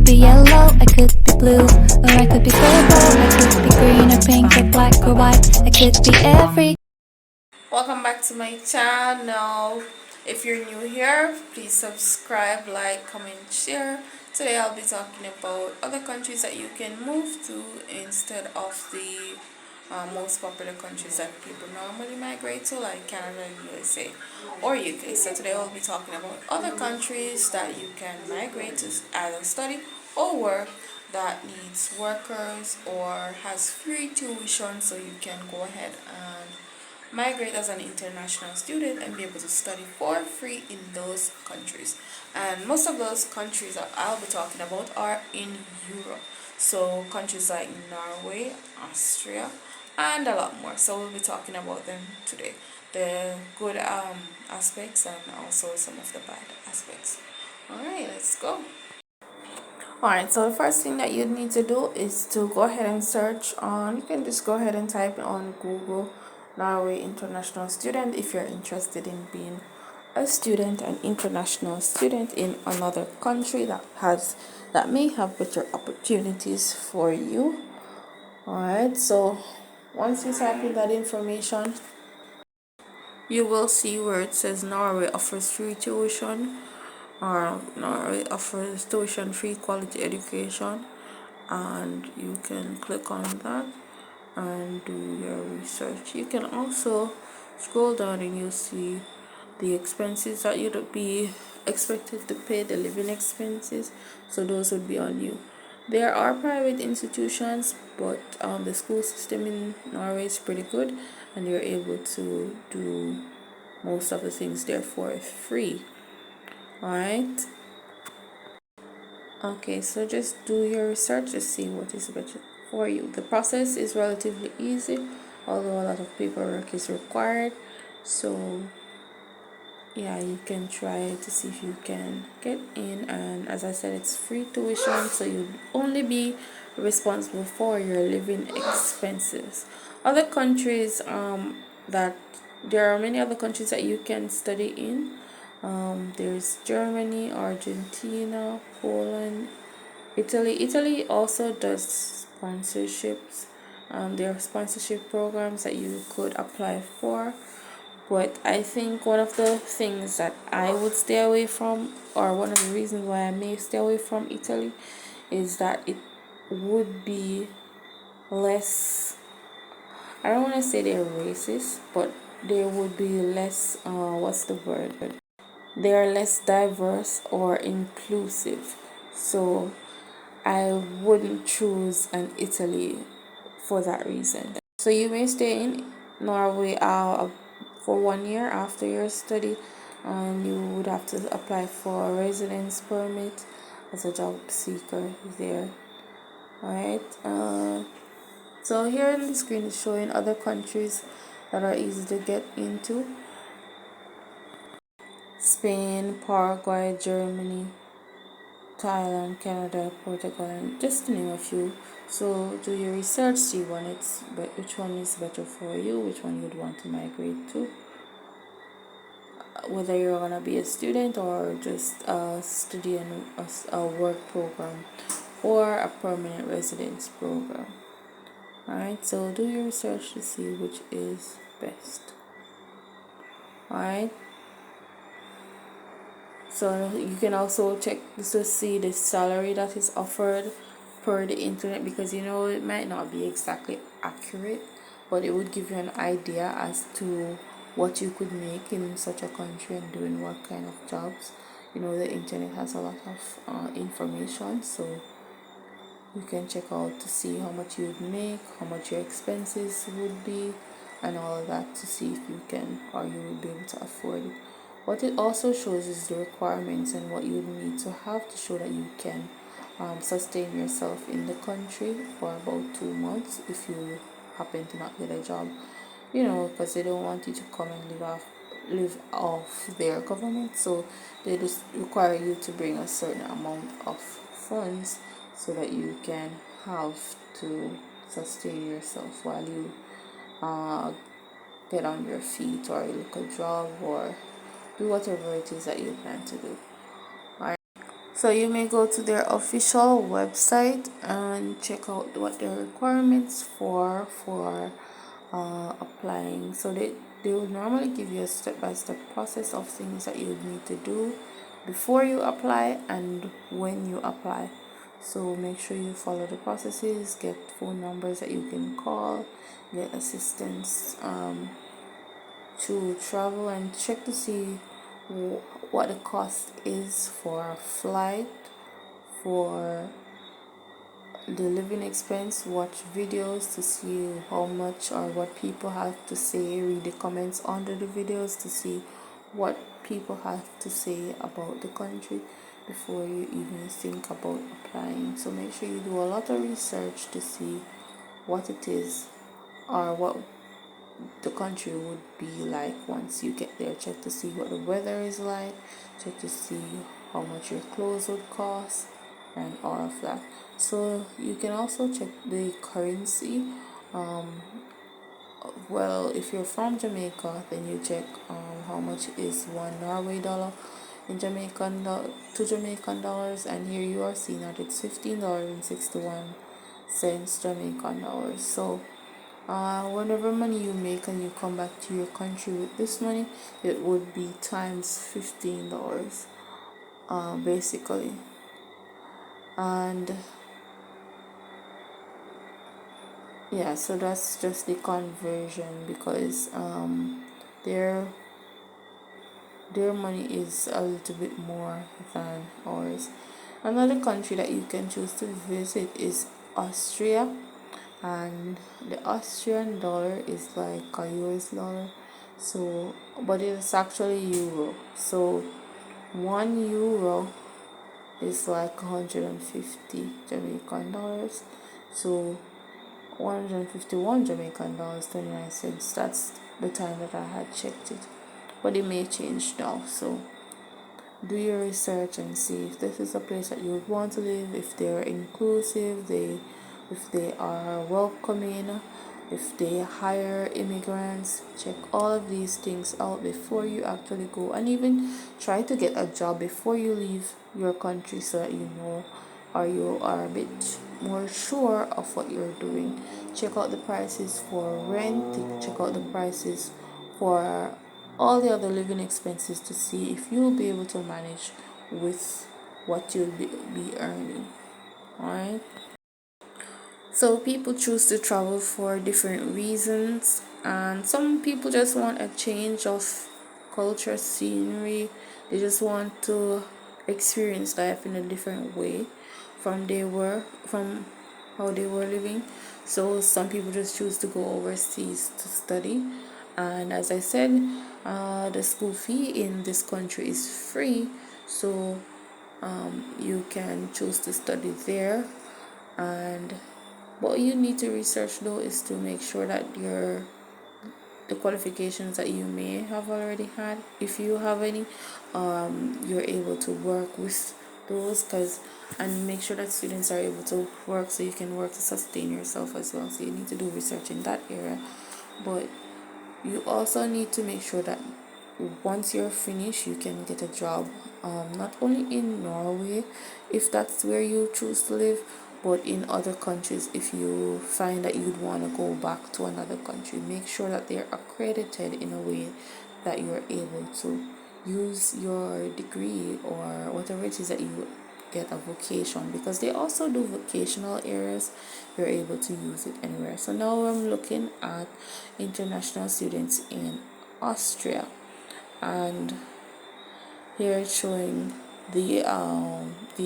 be yellow, I could be blue, or I could be purple, I could be green or pink or black or white, I could be every. Welcome back to my channel. If you're new here, please subscribe, like, comment, share. Today I'll be talking about other countries that you can move to instead of the most popular countries that people normally migrate to, like Canada, USA, or UK. So today I'll be talking about other countries that you can migrate to either study or work, that needs workers or has free tuition, so you can go ahead and migrate as an international student and be able to study for free in those countries. And most of those countries that I'll be talking about are in Europe. So countries like Norway, Austria, and a lot more. So we'll be talking about them today. The good aspects and also some of the bad aspects. Alright, let's go. Alright, so the first thing that you need to do is to go ahead and search on, you can just go ahead and type on Google Norway international student if you're interested in being a student, an international student in another country that may have better opportunities for you. Alright, so once you type in that information, you will see where it says Norway offers free tuition, or Norway offers tuition free quality education, and you can click on that and do your research. You can also scroll down and you'll see the expenses that you'd be expected to pay, the living expenses, so those would be on you. There are private institutions, but the school system in Norway is pretty good, and you're able to do most of the things there for free. Alright, okay, so just do your research to see what is better for you. The process is relatively easy, although a lot of paperwork is required. So yeah, you can try to see if you can get in, and as I said, it's free tuition, so you'll only be responsible for your living expenses. Other countries that there are many other countries that you can study in. There's Germany, Argentina, Poland, Italy. Italy also does sponsorships. There are sponsorship programs that you could apply for. But I think one of the things that I would stay away from, or one of the reasons why I may stay away from Italy, is that it would be less, I don't want to say they're racist, but there would be less, what's the word? They are less diverse or inclusive. So I wouldn't choose an Italy for that reason. So you may stay in Norway for 1 year after your study, and you would have to apply for a residence permit as a job seeker there. Alright, so here on the screen is showing other countries that are easy to get into: Spain, Paraguay, Germany, Thailand, Canada, Portugal, and just to name a few. So do your research, see which one is better for you, which one you'd want to migrate to, whether you're gonna be a student or just studying a work program or a permanent residence program. Alright, so do your research to see which is best. Alright, so you can also check to see the salary that is offered per the internet, because it might not be exactly accurate, but it would give you an idea as to what you could make in such a country and doing what kind of jobs. The internet has a lot of information, so you can check out to see how much you would make, how much your expenses would be, and all of that, to see if you can or you will be able to afford it. What it also shows is the requirements and what you need to have to show that you can sustain yourself in the country for about 2 months if you happen to not get a job. Because they don't want you to come and live off their government, so they just require you to bring a certain amount of funds so that you can have to sustain yourself while you get on your feet or look a job or do whatever it is that you plan to do. Alright, So you may go to their official website and check out what their requirements for applying. So they will normally give you a step-by-step process of things that you would need to do before you apply and when you apply. So make sure you follow the processes, get phone numbers that you can call, get assistance to travel, and check to see what the cost is for a flight, for the living expense. Watch videos to see how much or what people have to say. Read the comments under the videos to see what people have to say about the country before you even think about applying. So make sure you do a lot of research to see what it is or what the country would be like once you get there. Check to see what the weather is like, check to see how much your clothes would cost, and all of that. So you can also check the currency. Well, if you're from Jamaica, then you check how much is one Norway dollar in to Jamaican dollars, and here you are seeing that it's $15.61 Jamaican dollars. So whatever money you make and you come back to your country with this money, it would be times $15, basically. And yeah, so that's just the conversion, because their their money is a little bit more than ours. Another country that you can choose to visit is Austria, and the Austrian dollar is like a US dollar. So, but it's actually euro. So, 1 euro is like 150 Jamaican dollars. So, 151 Jamaican dollars 29 cents. That's the time that I had checked it, but it may change now. So do your research and see if this is a place that you would want to live, if they're inclusive, if they are welcoming, if they hire immigrants. Check all of these things out before you actually go, and even try to get a job before you leave your country, so that you know, or you are a bit more sure of what you're doing. Check out the prices for rent, check out the prices for all the other living expenses to see if you'll be able to manage with what you'll be earning. Alright? So people choose to travel for different reasons, and some people just want a change of culture, scenery. They just want to experience life in a different way from how they were living. So some people just choose to go overseas to study, and as I said, the school fee in this country is free, so you can choose to study there. And what you need to research though is to make sure that the qualifications that you may have already had, if you have any, you're able to work with those, and make sure that students are able to work, so you can work to sustain yourself as well. So you need to do research in that area, but you also need to make sure that once you're finished, you can get a job, not only in Norway, if that's where you choose to live, but in other countries. If you find that you'd want to go back to another country, make sure that they're accredited in a way that you're able to use your degree or whatever it is that you get a vocation, because they also do vocational areas. You're able to use it anywhere. So now I'm looking at international students in Austria, and here it's showing the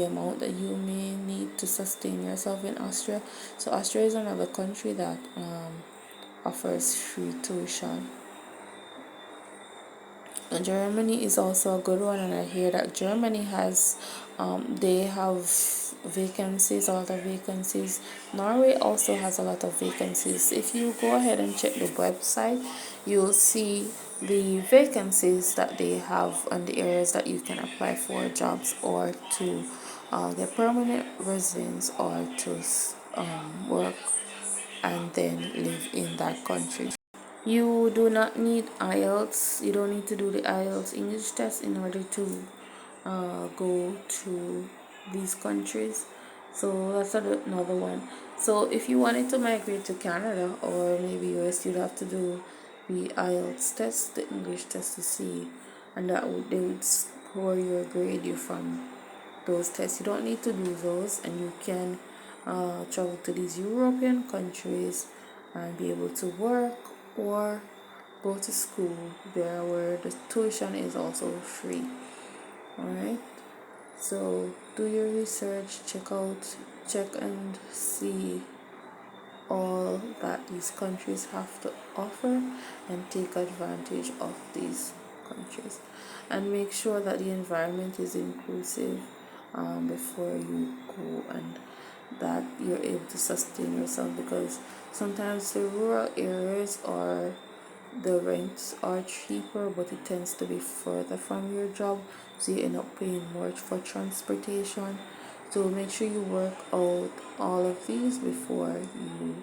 amount that you may need to sustain yourself in Austria. So Austria is another country that offers free tuition. And Germany is also a good one, and I hear that Germany has they have vacancies, a lot of vacancies. Norway also has a lot of vacancies. If you go ahead and check the website, you'll see the vacancies that they have and the areas that you can apply for jobs, or to get permanent residence, or to work and then live in that country. You do not need ielts. You don't need to do the ielts English test in order to go to these countries. So that's another one. So if you wanted to migrate to Canada or maybe US, you'd have to do the ielts test, the English test to see, and they would score your grade you from those tests. You don't need to do those, and you can travel to these European countries and be able to work or go to school there where the tuition is also free. Alright, so do your research, check and see all that these countries have to offer and take advantage of these countries, and make sure that the environment is inclusive before you go, and that you're able to sustain yourself, because sometimes the rural areas or the rents are cheaper, but it tends to be further from your job, so you end up paying more for transportation. So make sure you work out all of these before you